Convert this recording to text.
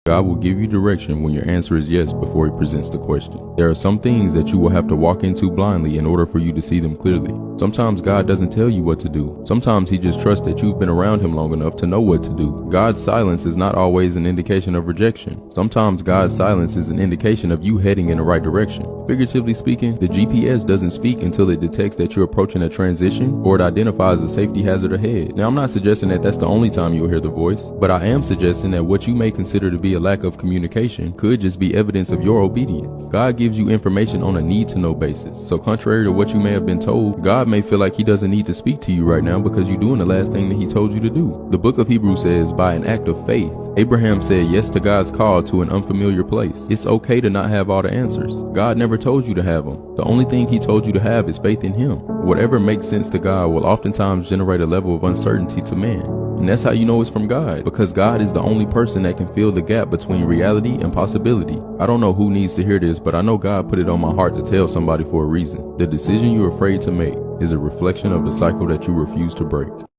God will give you direction when your answer is yes before he presents the question. There are some things that you will have to walk into blindly in order for you to see them clearly. Sometimes God doesn't tell you what to do. Sometimes he just trusts that you've been around him long enough to know what to do. God's silence is not always an indication of rejection. Sometimes God's silence is an indication of you heading in the right direction. Figuratively speaking, the GPS doesn't speak until it detects that you're approaching a transition or it identifies a safety hazard ahead. Now, I'm not suggesting that that's the only time you'll hear the voice, but I am suggesting that what you may consider to be a lack of communication could just be evidence of your obedience. God gives you information on a need-to-know basis. So contrary to what you may have been told, God may feel like he doesn't need to speak to you right now because you're doing the last thing that he told you to do. The book of Hebrews says, by an act of faith, Abraham said yes to God's call to an unfamiliar place. It's okay to not have all the answers. God never told you to have them. The only thing he told you to have is faith in him. Whatever makes sense to God will oftentimes generate a level of uncertainty to man. And that's how you know it's from God, because God is the only person that can fill the gap between reality and possibility. I don't know who needs to hear this, but I know God put it on my heart to tell somebody for a reason. The decision you're afraid to make is a reflection of the cycle that you refuse to break.